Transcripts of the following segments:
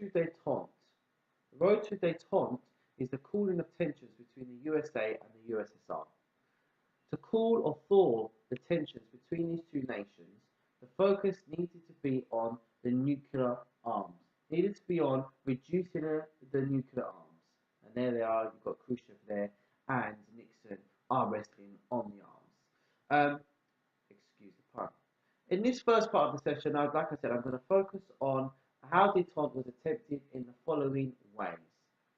to Detente. The road to Detente is the cooling of tensions between the USA and the USSR. To cool or thaw the tensions between these two nations, the focus needed to be on the nuclear arms, needed to be on reducing the nuclear arms. And there they are, you've got Khrushchev there and Nixon arm wrestling on the arms. Excuse the pun. In this first part of the session, like I said, I'm going to focus on how detente was attempted in the following ways.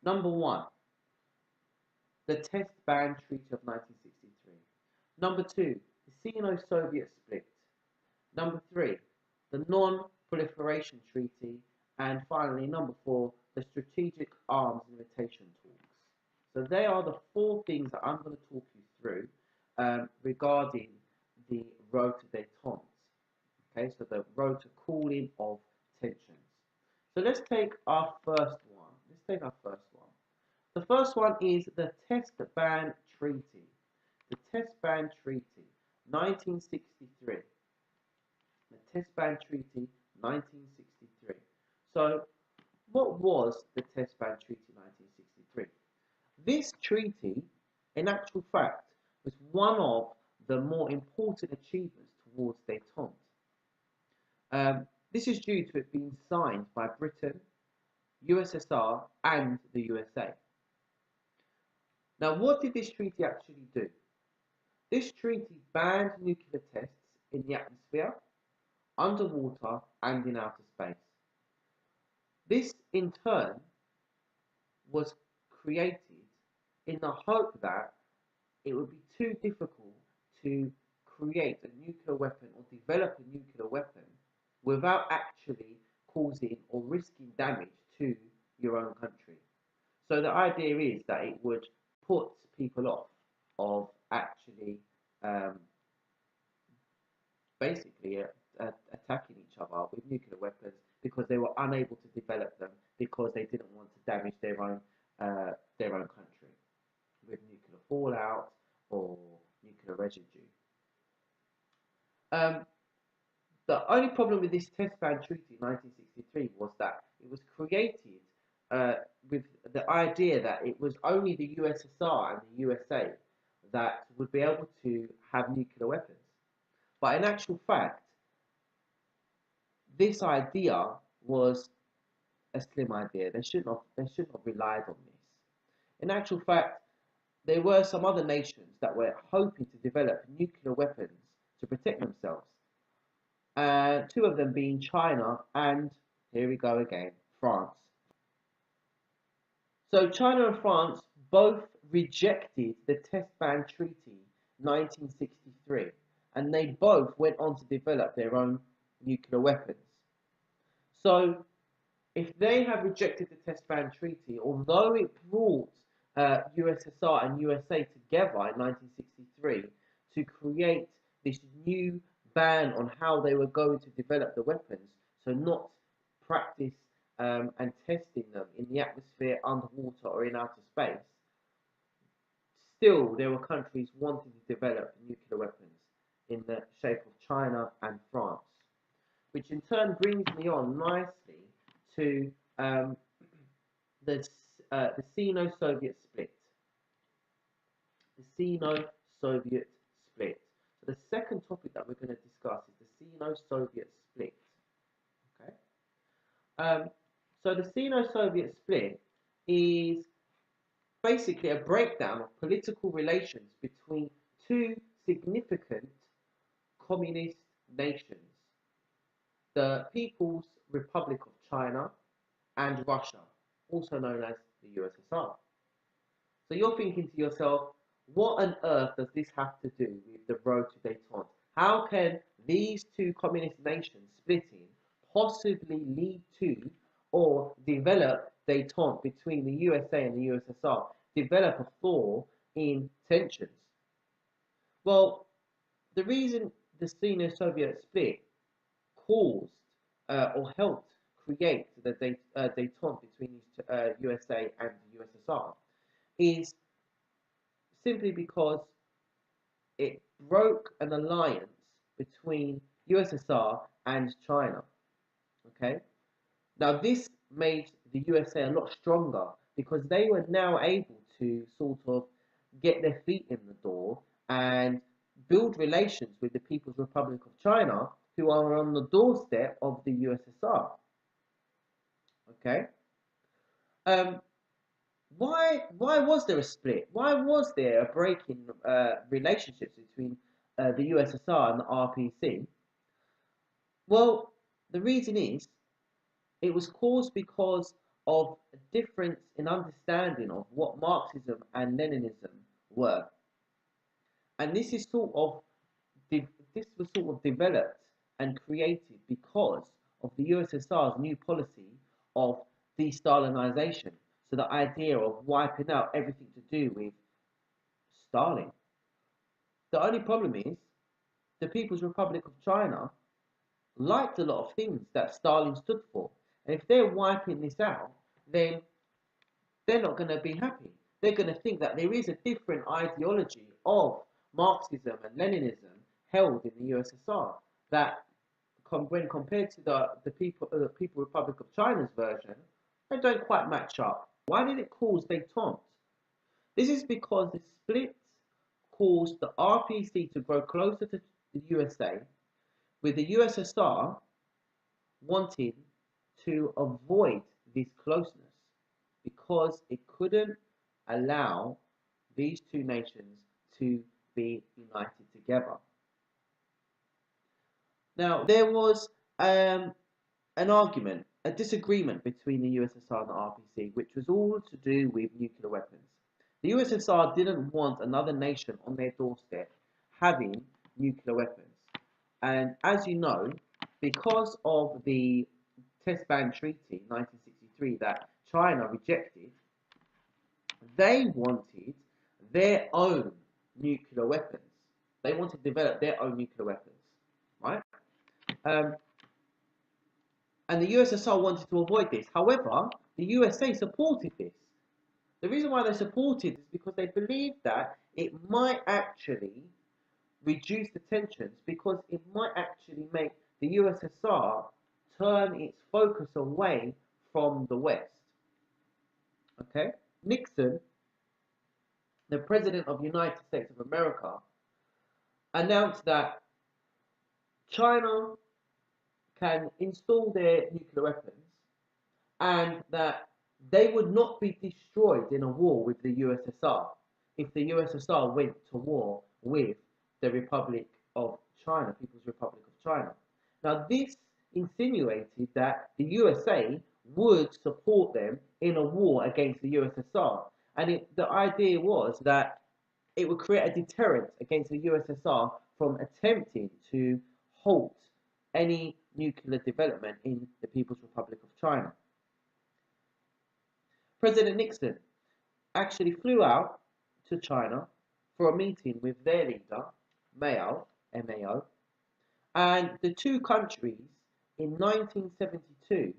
Number one, the Test Ban Treaty of 1963. Number two, the Sino-Soviet split. Number three, the Non-Proliferation Treaty. And finally, number four, the Strategic Arms Limitation Talks. So they are the four things that I'm going to talk you through regarding the road to detente. Okay, so the road to cooling of tensions. So let's take our first one. The first one is the Test Ban Treaty. The Test Ban Treaty, 1963. The Test Ban Treaty, 1963. So, what was the Test Ban Treaty, 1963? This treaty, in actual fact, was one of the more important achievements towards detente. This is due to it being signed by Britain, USSR, and the USA. Now, what did this treaty actually do? This treaty banned nuclear tests in the atmosphere, underwater, and in outer space. This, in turn, was created in the hope that it would be too difficult to create a nuclear weapon or develop a nuclear weapon without actually causing or risking damage to your own country. So the idea is that it would put people off of actually basically attacking each other with nuclear weapons because they were unable to develop them because they didn't want to damage their own country with nuclear fallout or nuclear residue. The only problem with this Test Ban Treaty in 1963 was that it was created with the idea that it was only the USSR and the USA that would be able to have nuclear weapons. But in actual fact, this idea was a slim idea. They should not relied on this. In actual fact, there were some other nations that were hoping to develop nuclear weapons to protect themselves. Two of them being China and, here we go again, France. So China and France both rejected the Test Ban Treaty 1963, and they both went on to develop their own nuclear weapons. So if they have rejected the Test Ban Treaty, although it brought USSR and USA together in 1963 to create this new ban on how they were going to develop the weapons, so not practice and testing them in the atmosphere, underwater, or in outer space, still there were countries wanting to develop nuclear weapons in the shape of China and France, which in turn brings me on nicely to the Sino-Soviet split. The Sino-Soviet split. So the second topic that we're going to discuss is the Sino-Soviet split. Okay. So the Sino-Soviet split is basically a breakdown of political relations between two significant communist nations, the People's Republic of China and Russia, also known as the USSR. So you're thinking to yourself, what on earth does this have to do with the road to detente? How can these two communist nations splitting possibly lead to or develop detente between the USA and the USSR, develop a thaw in tensions? Well, the reason the Sino-Soviet split caused or helped create the detente between the USA and the USSR is simply because it broke an alliance between USSR and China. Okay, Now, this made the USA a lot stronger because they were now able to sort of get their feet in the door and build relations with the People's Republic of China, who are on the doorstep of the USSR. Okay, um, why was there a split? Why was there a break in relationships between the USSR and the RPC? Well, the reason is it was caused because of a difference in understanding of what Marxism and Leninism were, and this was sort of developed and created because of the USSR's new policy of de-Stalinization. So the idea of wiping out everything to do with Stalin. The only problem is the People's Republic of China liked a lot of things that Stalin stood for. And if they're wiping this out, then they're not going to be happy. They're going to think that there is a different ideology of Marxism and Leninism held in the USSR that, when compared to the People Republic of China's version, they don't quite match up. Why did it cause détente? This is because the split caused the RPC to grow closer to the USA, with the USSR wanting to avoid this closeness because it couldn't allow these two nations to be united together. Now, there was an argument, a disagreement between the USSR and the RPC, which was all to do with nuclear weapons. The USSR didn't want another nation on their doorstep having nuclear weapons. And as you know, because of the Test Ban Treaty 1963 that China rejected, they wanted their own nuclear weapons. They wanted to develop their own nuclear weapons, right? Um, and the USSR wanted to avoid this. However, the USA supported this. The reason why they supported is because they believed that it might actually reduce the tensions, because it might actually make the USSR turn its focus away from the West. Okay? Nixon, the President of the United States of America, announced that China can install their nuclear weapons and that they would not be destroyed in a war with the USSR if the USSR went to war with the Republic of China, People's Republic of China. Now, this insinuated that the USA would support them in a war against the USSR. And the idea was that it would create a deterrent against the USSR from attempting to halt any nuclear development in the People's Republic of China. President Nixon actually flew out to China for a meeting with their leader, Mao, MAO, and the two countries in 1972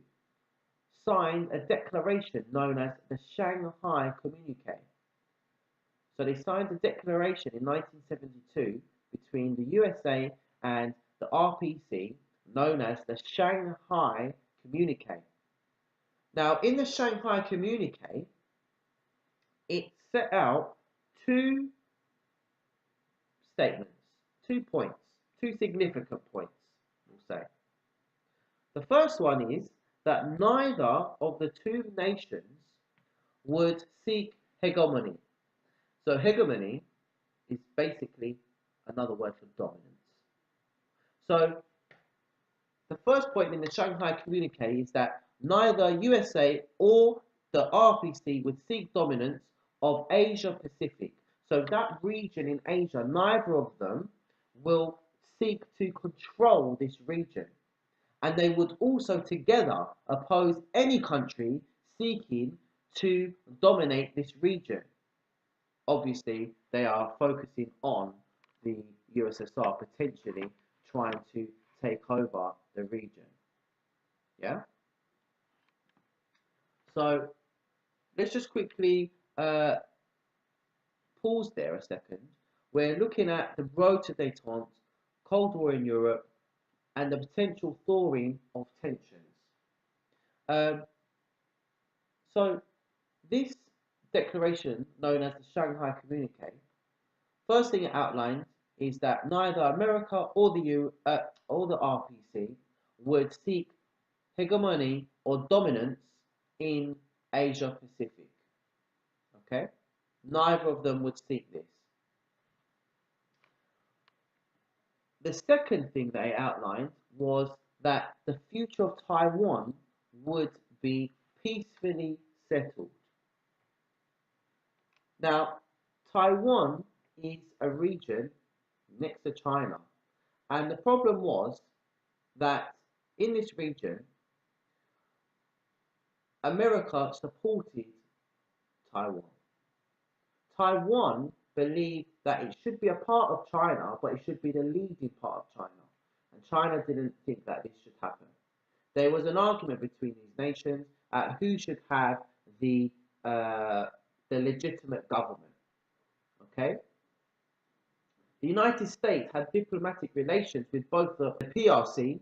signed a declaration known as the Shanghai Communique. So they signed a declaration in 1972 between the USA and the RPC known as the Shanghai Communique. Now, in the Shanghai Communique, it set out two statements, 2 points, two significant points, we'll say. The first one is that neither of the two nations would seek hegemony. So hegemony is basically another word for dominance. So the first point in the Shanghai Communique is that neither USA or the RPC would seek dominance of Asia Pacific. So that region in Asia, neither of them will seek to control this region. And they would also together oppose any country seeking to dominate this region. Obviously, they are focusing on the USSR potentially trying to take over the region. Yeah? So let's just quickly pause there a second. We're looking at the road to détente, Cold War in Europe, and the potential thawing of tensions. Um, so this declaration, known as the Shanghai Communique, first thing it outlines is that neither America or the RPC would seek hegemony or dominance in Asia Pacific. Okay, neither of them would seek this. The second thing they outlined was that the future of Taiwan would be peacefully settled. Now, Taiwan is a region next to China, and the problem was that in this region, America supported Taiwan. Taiwan believed that it should be a part of China, but it should be the leading part of China. And China didn't think that this should happen. There was an argument between these nations at who should have the legitimate government. Okay, the United States had diplomatic relations with both the PRC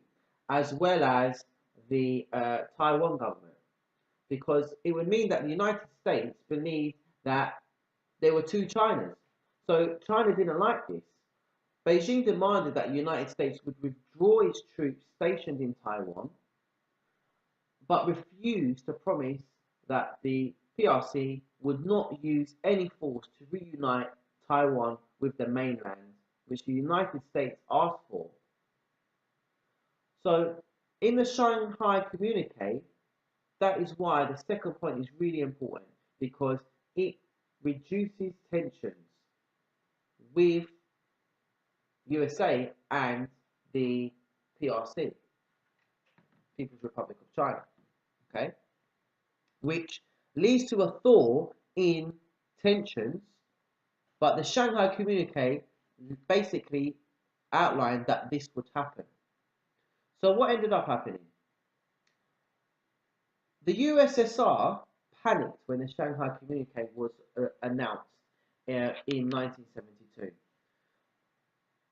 as well as the Taiwan government, because it would mean that the United States believed that there were two Chinas. So China didn't like this. Beijing demanded that the United States would withdraw its troops stationed in Taiwan, but refused to promise that the PRC would not use any force to reunite Taiwan with the mainland, which the United States asked for. So in the Shanghai Communique, that is why the second point is really important, because it reduces tensions with USA and the PRC, People's Republic of China, okay, which leads to a thaw in tensions. But the Shanghai Communique basically outlined that this would happen. So what ended up happening? The USSR panicked when the Shanghai Communique was announced in 1972.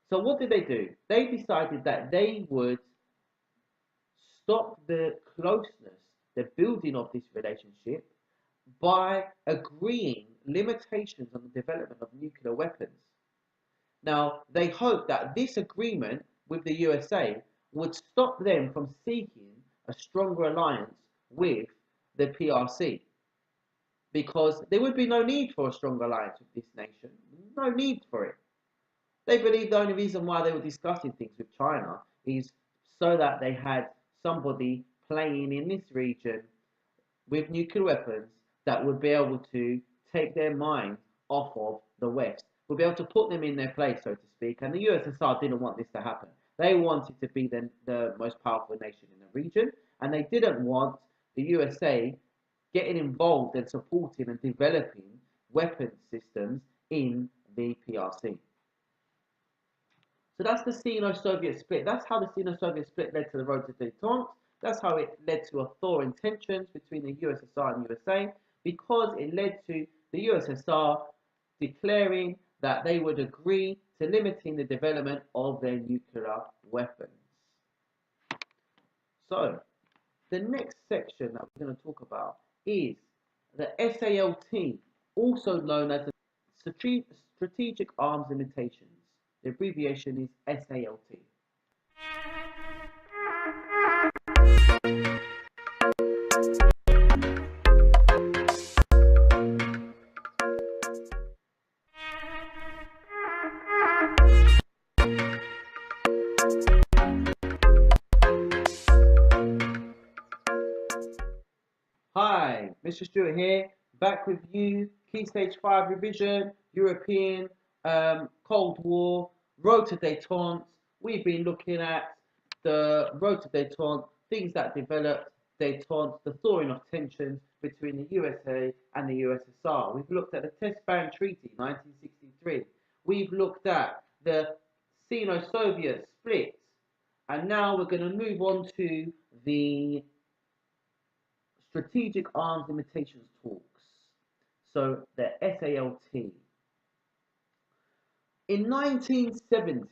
So what did they do? They decided that they would stop the closeness, the building of this relationship, by agreeing limitations on the development of nuclear weapons. Now, they hoped that this agreement with the USA would stop them from seeking a stronger alliance with the PRC, because there would be no need for a stronger alliance with this nation. No need for it. They believed the only reason why they were discussing things with China is so that they had somebody playing in this region with nuclear weapons that would be able to take their mind off of the West, would be able to put them in their place, so to speak. And the USSR didn't want this to happen. They wanted to be the most powerful nation in the region, and they didn't want the USA getting involved and supporting and developing weapons systems in the PRC. So that's the Sino-Soviet split. That's how the Sino-Soviet split led to the road to Detente. That's how it led to a thaw in tensions between the USSR and USA, because it led to the USSR declaring that they would agree to limiting the development of their nuclear weapons. So the next section that we're going to talk about is the SALT, also known as the Strategic Arms Limitations. The abbreviation is SALT. Hi, Mr. Stuart here, back with you. Key Stage 5 revision, European, Cold War, Road to Detente. We've been looking at the Road to Detente, things that developed Detente, the thawing of tensions between the USA and the USSR. We've looked at the Test Ban Treaty, 1963. We've looked at the Sino-Soviet split. And now we're going to move on to the Strategic Arms Limitations Talks, so the SALT. In 1970,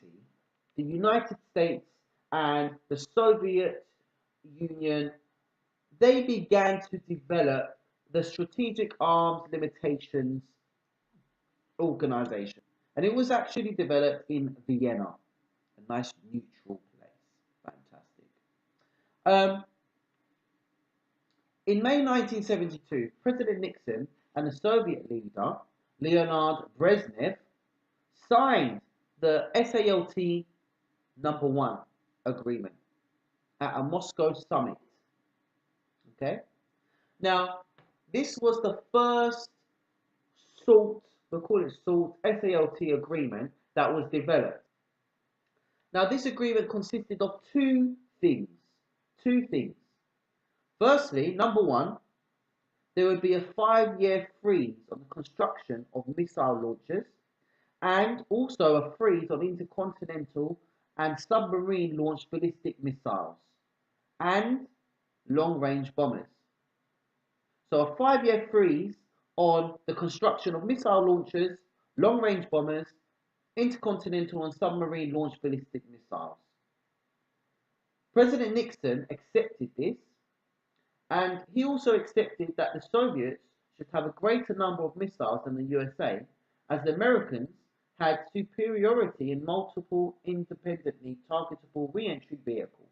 the United States and the Soviet Union they began to develop the Strategic Arms Limitations Organization. And it was actually developed in Vienna, a nice neutral place. Fantastic. Um, in May 1972, President Nixon and the Soviet leader, Leonid Brezhnev, signed the SALT number 1 agreement at a Moscow summit. Okay? Now, this was the first SALT, we'll call it SALT, SALT agreement that was developed. Now, this agreement consisted of two things. Two things. Firstly, number one, there would be a 5-year freeze on the construction of missile launchers and also a freeze on intercontinental and submarine launched ballistic missiles and long-range bombers. So a 5-year freeze on the construction of missile launchers, long-range bombers, intercontinental and submarine launched ballistic missiles. President Nixon accepted this, and he also accepted that the Soviets should have a greater number of missiles than the USA, as the Americans had superiority in multiple independently targetable re-entry vehicles,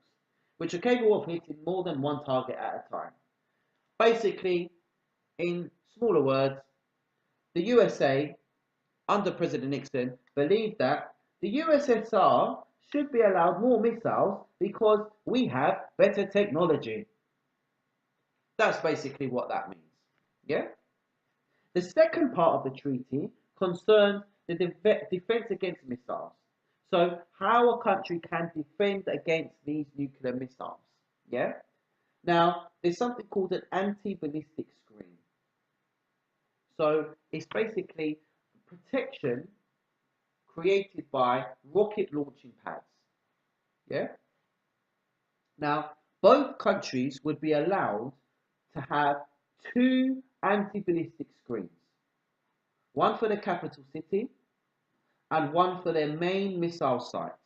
which are capable of hitting more than one target at a time. Basically, in smaller words, the USA, under President Nixon, believed that the USSR should be allowed more missiles because we have better technology. That's basically what that means. Yeah? The second part of the treaty concerns the defense against missiles. So how a country can defend against these nuclear missiles. Yeah? Now, there's something called an anti-ballistic screen. So it's basically protection created by rocket launching pads. Yeah? Now, both countries would be allowed to have 2 anti-ballistic screens. One for the capital city and one for their main missile sites.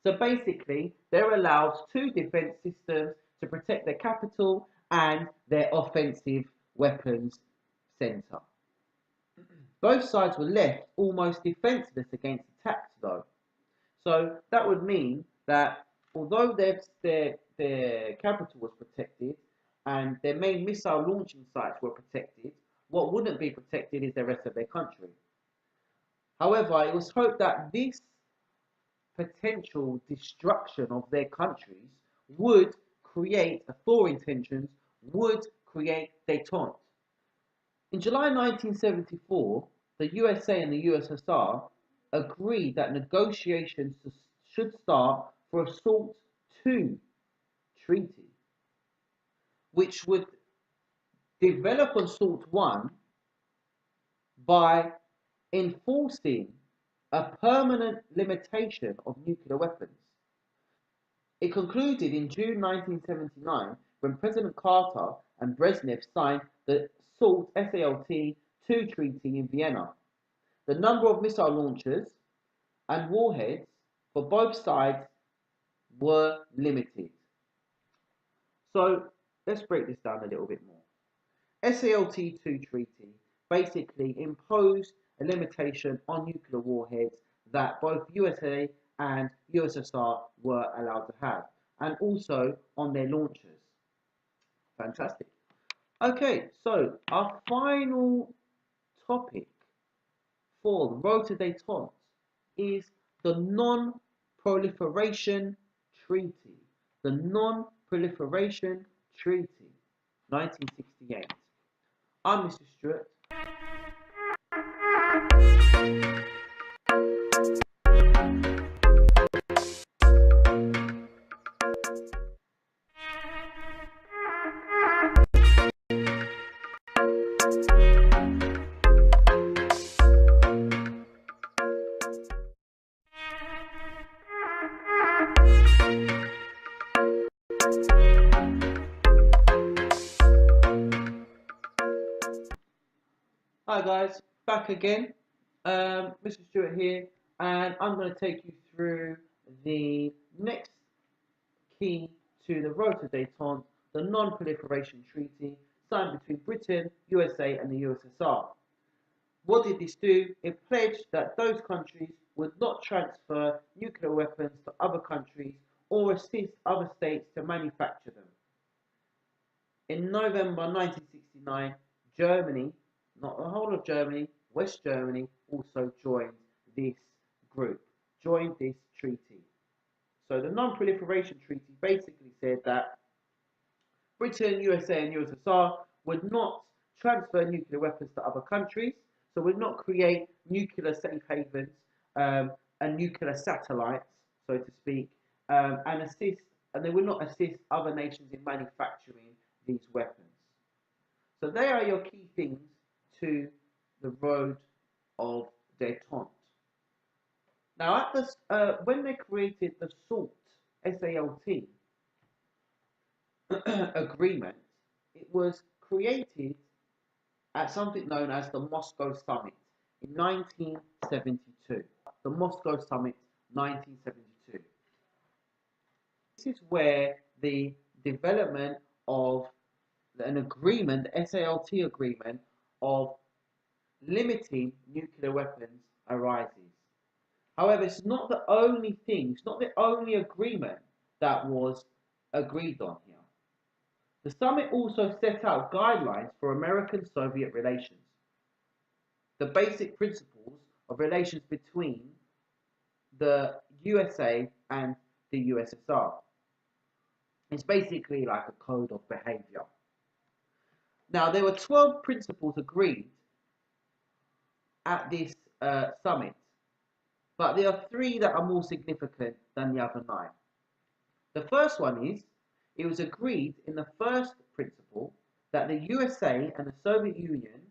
So basically, they're allowed 2 defense systems to protect their capital and their offensive weapons center. Both sides were left almost defenseless against attacks, though. So that would mean that although their capital was protected and their main missile launching sites were protected, what wouldn't be protected is the rest of their country. However, it was hoped that this potential destruction of their countries would create, for intentions, would create détente. In July 1974, the USA and the USSR agreed that negotiations should start for a SALT II treaty, which would develop on SALT I by enforcing a permanent limitation of nuclear weapons. It concluded in June 1979 when President Carter and Brezhnev signed the SALT II Treaty in Vienna. The number of missile launchers and warheads for both sides were limited. So let's break this down a little bit more. SALT II Treaty basically imposed a limitation on nuclear warheads that both USA and USSR were allowed to have, and also on their launchers. Fantastic. Okay, so our final topic for the road to détente is the Non-Proliferation Treaty. The Non-Proliferation Treaty, 1968. I'm Mr. Stuart. Hi guys, back again. Mr. Stuart here, and I'm going to take you through the next key to the road to détente, the Non-Proliferation Treaty signed between Britain, USA and the USSR. What did this do? It pledged that those countries would not transfer nuclear weapons to other countries or assist other states to manufacture them. In November 1969, Germany, not the whole of Germany, West Germany also joined this group, joined this treaty. So the Non-Proliferation Treaty basically said that Britain, USA and USSR would not transfer nuclear weapons to other countries, so would not create nuclear safe havens and nuclear satellites, so to speak, and they would not assist other nations in manufacturing these weapons. So they are your key things to the road of détente. Now, at this, when they created the SALT, S-A-L-T, agreement, it was created at something known as the Moscow Summit in 1972. The Moscow Summit, 1972. This is where the development of an agreement, the SALT agreement, of limiting nuclear weapons arises. However, it's not the only thing, it's not the only agreement that was agreed on here. The summit also set out guidelines for American-Soviet relations, the basic principles of relations between the USA and the USSR. It's basically like a code of behavior. Now, there were 12 principles agreed at this summit, but there are 3 that are more significant than the other 9. The first one is, it was agreed in the first principle that the USA and the Soviet Union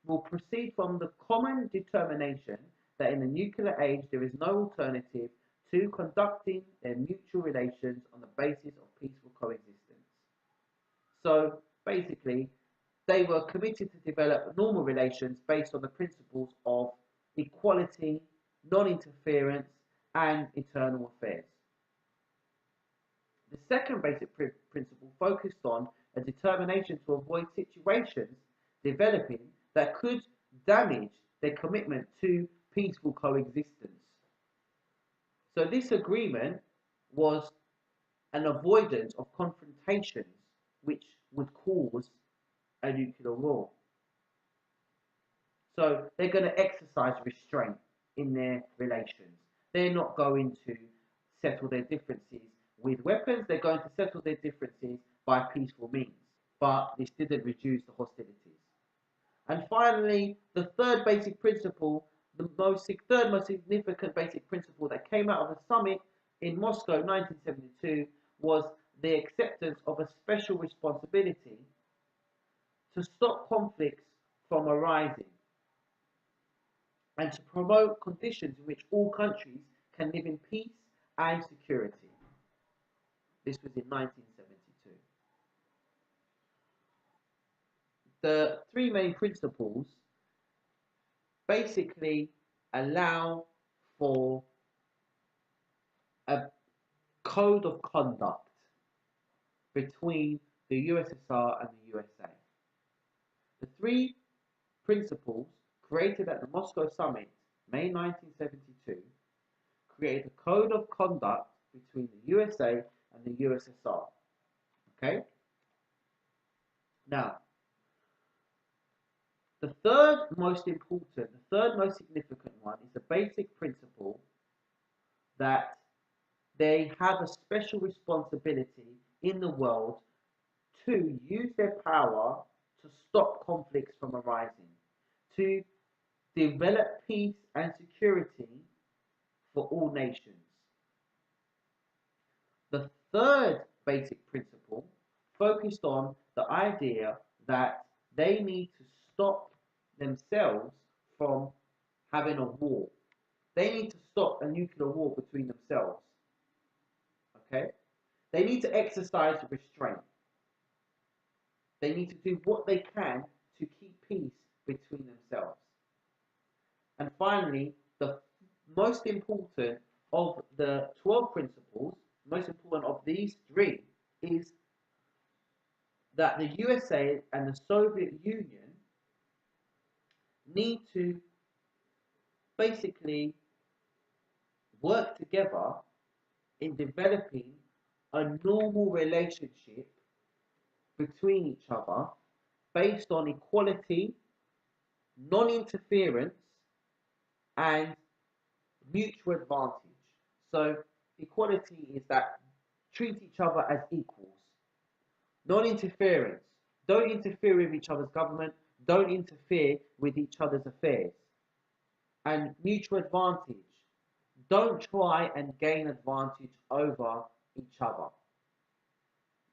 will proceed from the common determination that in the nuclear age there is no alternative to conducting their mutual relations on the basis of peaceful coexistence. So basically, they were committed to develop normal relations based on the principles of equality, non-interference, and internal affairs. The second basic principle focused on a determination to avoid situations developing that could damage their commitment to peaceful coexistence. So this agreement was an avoidance of confrontations which would cause a nuclear war. So they're going to exercise restraint in their relations. They're not going to settle their differences with weapons. They're going to settle their differences by peaceful means. But this didn't reduce the hostilities. And finally, the third basic principle, the third most significant basic principle that came out of the summit in Moscow 1972 was the acceptance of a special responsibility to stop conflicts from arising and to promote conditions in which all countries can live in peace and security. This was in 1972. The 3 main principles basically allow for a code of conduct between the USSR and the USA. The 3 principles created at the Moscow Summit, May 1972, create a code of conduct between the USA and the USSR. Okay? Now, the third most significant one is the basic principle that they have a special responsibility in the world to use their power to stop conflicts from arising, to develop peace and security for all nations. The third basic principle focused on the idea that they need to stop themselves from having a war. They need to stop a nuclear war between themselves. Okay? They need to exercise restraint. They need to do what they can to keep peace between themselves. And finally, the most important of the 12 principles, most important of these 3, is that the USA and the Soviet Union need to basically work together in developing a normal relationship between each other based on equality, non-interference, and mutual advantage. So equality is that treat each other as equals. Non-interference, don't interfere with each other's government, don't interfere with each other's affairs. And mutual advantage, don't try and gain advantage over each other.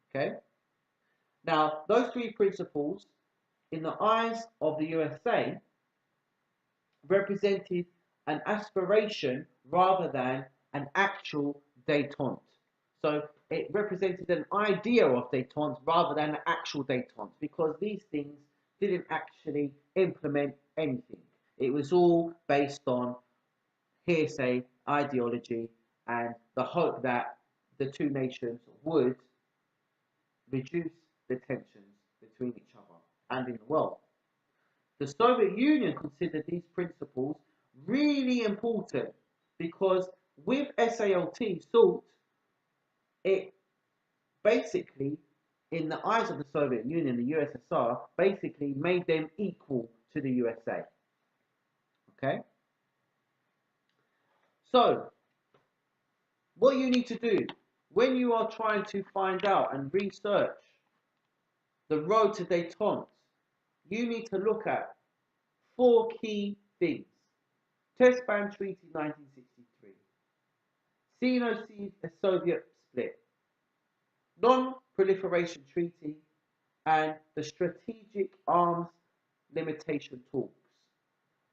Okay? Now, those three principles, in the eyes of the USA, represented an aspiration rather than an actual détente. So it represented an idea of détente rather than an actual détente, because these things didn't actually implement anything. It was all based on hearsay, ideology, and the hope that the two nations would reduce the tensions between each other and in the world. The Soviet Union considered these principles really important because with SALT, it basically, in the eyes of the Soviet Union, the USSR, basically made them equal to the USA. Okay? So, what you need to do when you are trying to find out and research the road to détente, you need to look at four key things. Test Ban Treaty 1963, Sino-Soviet split, Non-Proliferation Treaty, and the Strategic Arms Limitation Talks.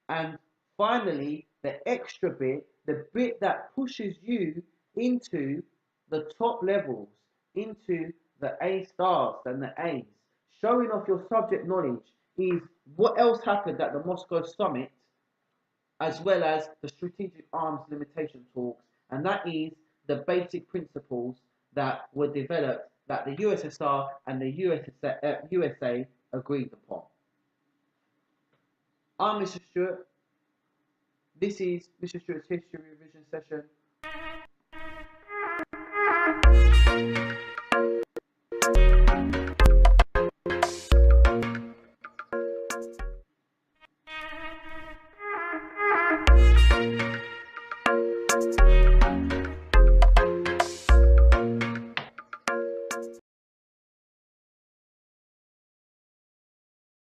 And finally, the extra bit, the bit that pushes you into the top levels, into the A stars and the A's, showing off your subject knowledge, is what else happened at the Moscow summit, as well as the Strategic Arms Limitation Talks, and that is the basic principles that were developed that the USSR and the USA agreed upon. I'm Mr. Stuart. This is Mr. Stewart's History Revision Session.